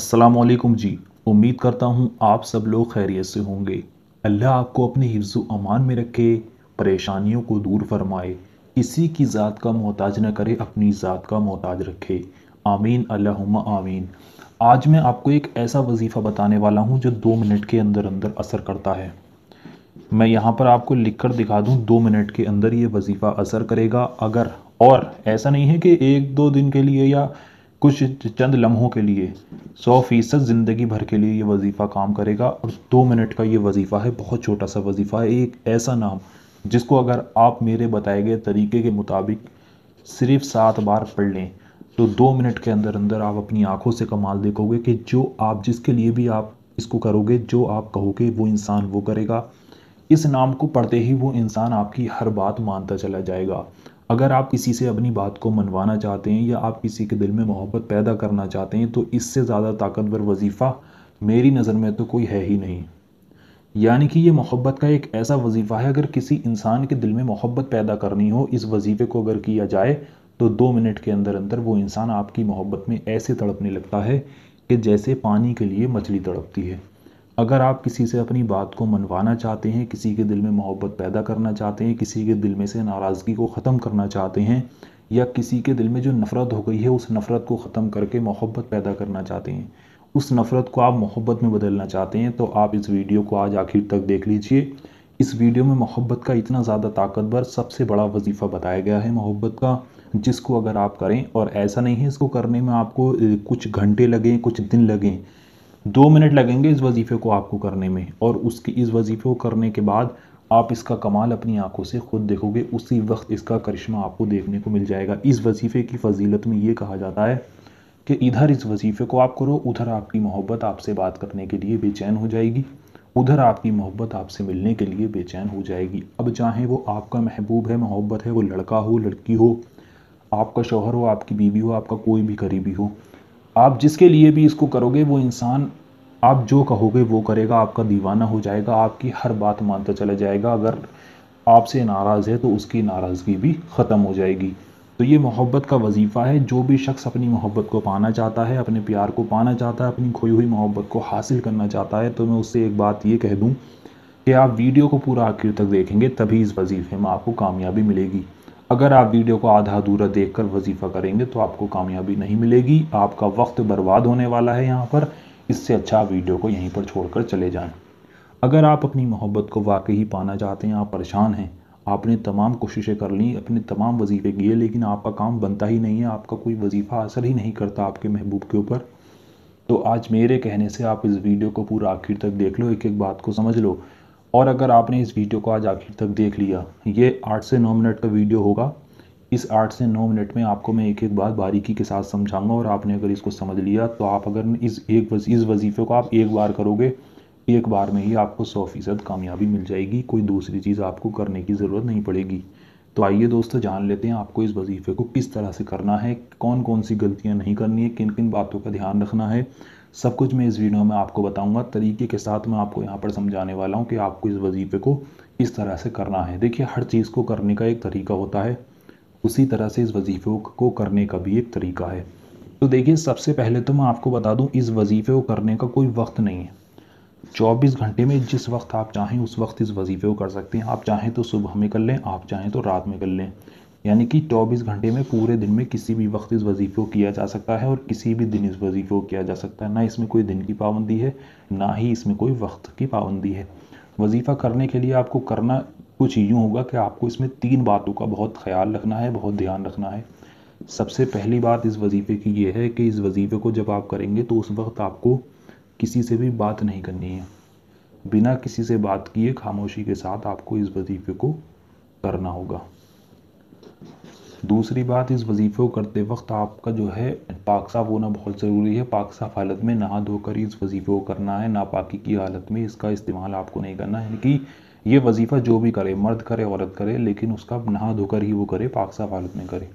अस्सलामुअलैकुम जी। उम्मीद करता हूँ आप सब लोग खैरियत से होंगे। अल्लाह आपको अपने हिफ्ज़ व अमान में रखे, परेशानियों को दूर फरमाए, किसी की ज़ात का मोहताज न करे, अपनी ज़ात का मोहताज रखे। आमीन अल्लाहुम्मा आमीन। आज मैं आपको एक ऐसा वजीफ़ा बताने वाला हूँ जो 2 मिनट के अंदर अंदर असर करता है। मैं यहाँ पर आपको लिख कर दिखा दूँ, 2 मिनट के अंदर ये वजीफ़ा असर करेगा। अगर और ऐसा नहीं है कि 1-2 दिन के लिए या कुछ चंद लम्हों के लिए, 100% ज़िंदगी भर के लिए ये वजीफ़ा काम करेगा। और 2 मिनट का ये वजीफ़ा है, बहुत छोटा सा वजीफ़ा है। एक ऐसा नाम जिसको अगर आप मेरे बताए गए तरीके के मुताबिक सिर्फ 7 बार पढ़ लें तो 2 मिनट के अंदर अंदर आप अपनी आंखों से कमाल देखोगे कि जो आप जिसके लिए भी आप इसको करोगे, जो आप कहोगे वो इंसान वो करेगा। इस नाम को पढ़ते ही वो इंसान आपकी हर बात मानता चला जाएगा। अगर आप किसी से अपनी बात को मनवाना चाहते हैं या आप किसी के दिल में मोहब्बत पैदा करना चाहते हैं तो इससे ज़्यादा ताकतवर वजीफ़ा मेरी नज़र में तो कोई है ही नहीं। यानी कि ये मोहब्बत का एक ऐसा वजीफ़ा है, अगर किसी इंसान के दिल में मोहब्बत पैदा करनी हो, इस वजीफ़े को अगर किया जाए तो 2 मिनट के अंदर अंदर वो इंसान आपकी मोहब्बत में ऐसे तड़पने लगता है कि जैसे पानी के लिए मछली तड़पती है। अगर आप किसी से अपनी बात को मनवाना चाहते हैं, किसी के दिल में मोहब्बत पैदा करना चाहते हैं, किसी के दिल में से नाराज़गी को ख़त्म करना चाहते हैं, या किसी के दिल में जो नफ़रत हो गई है उस नफ़रत को ख़त्म करके मोहब्बत पैदा करना चाहते हैं, उस नफ़रत को आप मोहब्बत में बदलना चाहते हैं, तो आप इस वीडियो को आज आखिर तक देख लीजिए। इस वीडियो में मोहब्बत का इतना ज़्यादा ताकतवर सबसे बड़ा वजीफ़ा बताया गया है मोहब्बत का, जिसको अगर आप करें, और ऐसा नहीं है इसको करने में आपको कुछ घंटे लगें, कुछ दिन लगें, 2 मिनट लगेंगे इस वजीफ़े को आपको करने में। और उसकी इस वजीफ़े को करने के बाद आप इसका कमाल अपनी आंखों से खुद देखोगे, उसी वक्त इसका करिश्मा आपको देखने को मिल जाएगा। इस वजीफ़े की फजीलत में ये कहा जाता है कि इधर इस वजीफ़े को आप करो, उधर आपकी मोहब्बत आपसे बात करने के लिए बेचैन हो जाएगी, उधर आपकी मोहब्बत आपसे मिलने के लिए बेचैन हो जाएगी। अब चाहे वो आपका महबूब है, मोहब्बत है, वो लड़का हो, लड़की हो, आपका शौहर हो, आपकी बीवी हो, आपका कोई भी करीबी हो, आप जिसके लिए भी इसको करोगे वो इंसान आप जो कहोगे वो करेगा, आपका दीवाना हो जाएगा, आपकी हर बात मानता चला जाएगा। अगर आपसे नाराज़ है तो उसकी नाराज़गी भी ख़त्म हो जाएगी। तो ये मोहब्बत का वजीफ़ा है। जो भी शख्स अपनी मोहब्बत को पाना चाहता है, अपने प्यार को पाना चाहता है, अपनी खोई हुई मोहब्बत को हासिल करना चाहता है, तो मैं उससे एक बात ये कह दूँ कि आप वीडियो को पूरा आखिर तक देखेंगे तभी इस वजीफ़े में आपको कामयाबी मिलेगी। अगर आप वीडियो को आधा अधूरा देखकर वजीफ़ा करेंगे तो आपको कामयाबी नहीं मिलेगी, आपका वक्त बर्बाद होने वाला है यहाँ पर। इससे अच्छा आप वीडियो को यहीं पर छोड़कर चले जाएं। अगर आप अपनी मोहब्बत को वाकई ही पाना चाहते हैं, आप परेशान हैं, आपने तमाम कोशिशें कर ली, अपने तमाम वजीफ़े किए, लेकिन आपका काम बनता ही नहीं है, आपका कोई वजीफ़ा असर ही नहीं करता आपके महबूब के ऊपर, तो आज मेरे कहने से आप इस वीडियो को पूरा आखिर तक देख लो, एक एक बात को समझ लो। और अगर आपने इस वीडियो को आज आखिर तक देख लिया, ये 8 से 9 मिनट का वीडियो होगा। इस 8 से 9 मिनट में आपको मैं एक एक बात बारीकी के साथ समझाऊंगा, और आपने अगर इसको समझ लिया तो आप अगर इस वजीफ़े को आप एक बार करोगे, एक बार में ही आपको 100% कामयाबी मिल जाएगी, कोई दूसरी चीज़ आपको करने की ज़रूरत नहीं पड़ेगी। तो आइए दोस्तों, जान लेते हैं आपको इस वजीफ़े को किस तरह से करना है, कौन कौन सी गलतियां नहीं करनी है, किन किन बातों का ध्यान रखना है। सब कुछ मैं इस वीडियो में आपको बताऊंगा, तरीके के साथ मैं आपको यहाँ पर समझाने वाला हूँ कि आपको इस वजीफ़े को इस तरह से करना है। देखिए, हर चीज़ को करने का एक तरीका होता है, उसी तरह से इस वजीफ़े को करने का भी एक तरीका है। तो देखिए, सबसे पहले तो मैं आपको बता दूं, इस वजीफ़े को करने का कोई वक्त नहीं है। 24 घंटे में जिस वक्त आप चाहें उस वक्त इस वजीफ़े को कर सकते हैं। आप चाहें तो सुबह में कर लें, आप चाहें तो रात में कर लें। यानी कि 24 घंटे में पूरे दिन में किसी भी वक्त इस वजीफ़े को किया जा सकता है, और किसी भी दिन इस वजीफ़े को किया जा सकता है। ना इसमें कोई दिन की पाबंदी है, ना ही इसमें कोई वक्त की पाबंदी है। वजीफ़ा करने के लिए आपको करना कुछ यूँ होगा कि आपको इसमें 3 बातों का बहुत ख्याल रखना है, बहुत ध्यान रखना है। सबसे पहली बात इस वजीफ़े की ये है कि इस वजीफ़े को जब आप करेंगे तो उस वक्त आपको किसी से भी बात नहीं करनी है। बिना किसी से बात किए खामोशी के साथ आपको इस वजीफ़े को करना होगा। दूसरी बात, इस वजीफ़े को करते वक्त आपका जो है पाक साफ़ होना बहुत ज़रूरी है। पाक साफ़ हालत में नहा धोकर इस वजीफ़े को करना है, नापाकी की हालत में इसका इस्तेमाल आपको नहीं करना है। यानी कि ये वजीफ़ा जो भी करे, मर्द करे औरत करे, लेकिन उसका नहा धोकर ही वो करे, पाक साफ़ हालत में करे।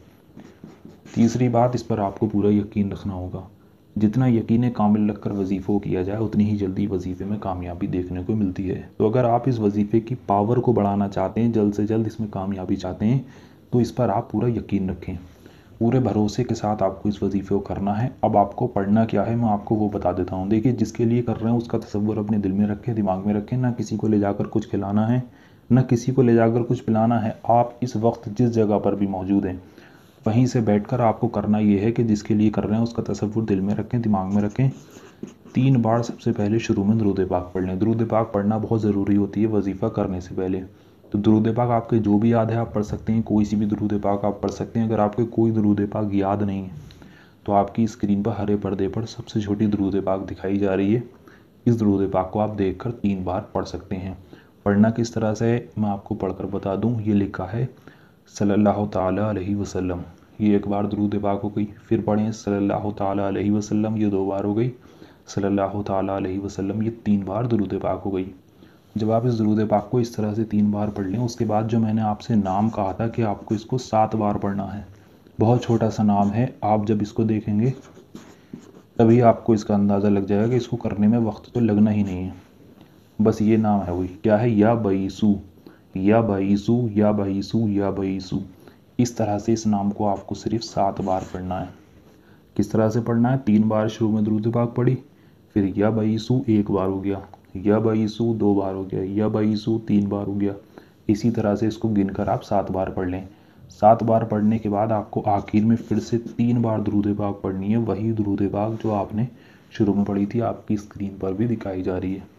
तीसरी बात, इस पर आपको पूरा यकीन रखना होगा। जितना यकीन कामिल रखकर वजीफ़े को किया जाए उतनी ही जल्दी वजीफ़े में कामयाबी देखने को मिलती है। तो अगर आप इस वजीफ़े की पावर को बढ़ाना चाहते हैं, जल्द से जल्द इसमें कामयाबी चाहते हैं, तो इस पर आप पूरा यकीन रखें। पूरे भरोसे के साथ आपको इस वजीफ़े को करना है। अब आपको पढ़ना क्या है मैं आपको वो बता देता हूँ। देखिए, जिसके लिए कर रहे हैं उसका तसव्वुर अपने दिल में रखें, दिमाग में रखें। ना किसी को ले जाकर कुछ खिलाना है, ना किसी को ले जाकर कुछ पिलाना है। आप इस वक्त जिस जगह पर भी मौजूद हैं, वहीं से बैठकर आपको करना ये है कि जिसके लिए कर रहे हैं उसका तसव्वुर दिल में रखें, दिमाग में रखें। 3 बार सबसे पहले शुरू में दुरूद पाक पढ़ लें। दुरूद पाक पढ़ना बहुत ज़रूरी होती है वजीफ़ा करने से पहले। तो दुरूद पाक आपके जो भी याद है आप पढ़ सकते हैं, कोई सी भी दुरूद पाक आप पढ़ सकते हैं। अगर आपके कोई दुरूद पाक याद नहीं है तो आपकी स्क्रीन पर हरे पर्दे पर सबसे छोटी दुरूद पाक दिखाई जा रही है। इस दुरूद पाक को आप देखकर 3 बार पढ़ सकते हैं। पढ़ना किस तरह से मैं आपको पढ़कर बता दूं। ये लिखा है सल्लल्लाहु ताला अलैहि वसल्लम, ये एक बार दुरूद पाक हो गई। फिर पढ़ें सल्लल्लाहु ताला अलैहि वसल्लम, ये 2 बार हो गई। सल्लल्लाहु ताला अलैहि वसल्लम, ये 3 बार दुरूद पाक हो गई। जब आप इस दुरूद पाक को इस तरह से 3 बार पढ़ लें, उसके बाद जो मैंने आपसे नाम कहा था कि आपको इसको 7 बार पढ़ना है, बहुत छोटा सा नाम है। आप जब इसको देखेंगे तभी आपको इसका अंदाज़ा लग जाएगा कि इसको करने में वक्त तो लगना ही नहीं है। बस ये नाम है वही, क्या है, या बईसू, या बईसू, या बईसू, या बईसू। इस तरह से इस नाम को आपको सिर्फ 7 बार पढ़ना है। किस तरह से पढ़ना है, 3 बार शुरू में दुरूद पाक पढ़ी, फिर या बईसू 1 बार हो गया, या बईसू 2 बार हो गया, या बईसू 3 बार हो गया। इसी तरह से इसको गिनकर आप 7 बार पढ़ लें। 7 बार पढ़ने के बाद आपको आखिर में फिर से 3 बार दुरूद पाक पढ़नी है। वही दुरूद पाक जो आपने शुरू में पढ़ी थी, आपकी स्क्रीन पर भी दिखाई जा रही है।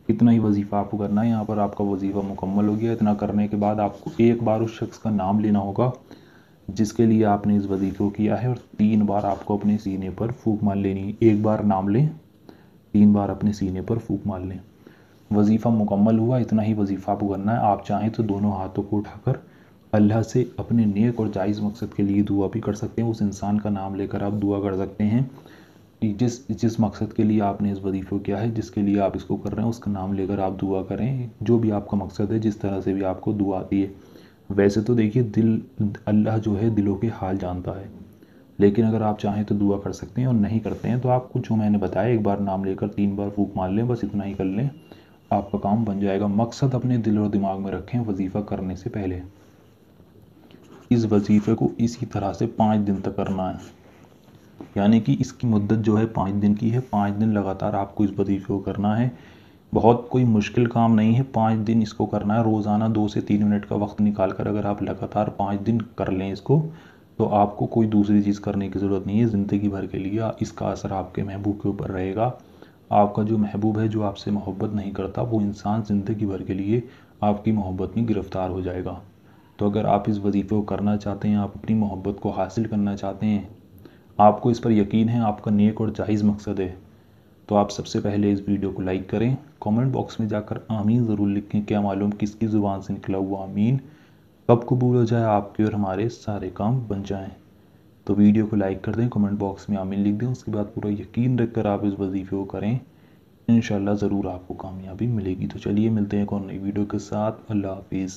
इतना ही वजीफ़ा आपको करना है। यहाँ पर आपका वजीफ़ा मुकम्मल हो गया। इतना करने के बाद आपको एक बार उस शख्स का नाम लेना होगा जिसके लिए आपने इस वजीफ़े को किया है, और 3 बार आपको अपने सीने पर फूंक मार लेनी है। एक बार नाम लें, 3 बार अपने सीने पर फूंक मार लें। वजीफ़ा मुकम्मल हुआ। इतना ही वजीफ़ा आपको करना है। आप चाहें तो दोनों हाथों को उठाकर अल्लाह से अपने नेक और जायज़ मकसद के लिए दुआ भी कर सकते हैं। उस इंसान का नाम लेकर आप दुआ कर सकते हैं जिस जिस मकसद के लिए आपने इस वजीफ़े को किया है, जिसके लिए आप इसको कर रहे हैं, उसका नाम लेकर आप दुआ करें। जो भी आपका मकसद है, जिस तरह से भी आपको दुआ आती है। वैसे तो देखिए, अल्लाह जो है दिलों के हाल जानता है, लेकिन अगर आप चाहें तो दुआ कर सकते हैं, और नहीं करते हैं तो आप कुछ जो मैंने बताया, एक बार नाम लेकर 3 बार फूंक मार लें, बस इतना ही कर लें, आपका काम बन जाएगा। मकसद अपने दिल और दिमाग में रखें वजीफ़ा करने से पहले। इस वजीफ़े को इसी तरह से 5 दिन तक करना है, यानी कि इसकी मुद्दत जो है 5 दिन की है। 5 दिन लगातार आपको इस वजीफ़े को करना है। बहुत कोई मुश्किल काम नहीं है, 5 दिन इसको करना है। रोज़ाना 2 से 3 मिनट का वक्त निकाल कर अगर आप लगातार 5 दिन कर लें इसको, तो आपको कोई दूसरी चीज़ करने की ज़रूरत नहीं है। ज़िंदगी भर के लिए इसका असर आपके महबूब के ऊपर रहेगा। आपका जो महबूब है, जो आपसे मोहब्बत नहीं करता, वो इंसान ज़िंदगी भर के लिए आपकी मोहब्बत में गिरफ़्तार हो जाएगा। तो अगर आप इस वजीफ़े को करना चाहते हैं, आप अपनी मोहब्बत को हासिल करना चाहते हैं, आपको इस पर यकीन है, आपका नेक और जायज़ मकसद है, तो आप सबसे पहले इस वीडियो को लाइक करें। कमेंट बॉक्स में जाकर आमीन ज़रूर लिखें। क्या मालूम किसकी ज़ुबान से निकला हुआ आमीन कब कबूल हो जाए, आपके और हमारे सारे काम बन जाएं। तो वीडियो को लाइक कर दें, कमेंट बॉक्स में आमीन लिख दें। उसके बाद पूरा यकीन रखकर आप इस वजीफ़े को करें, इंशाल्लाह ज़रूर आपको कामयाबी मिलेगी। तो चलिए मिलते हैं एक और नई वीडियो के साथ। अल्लाह हाफिज़।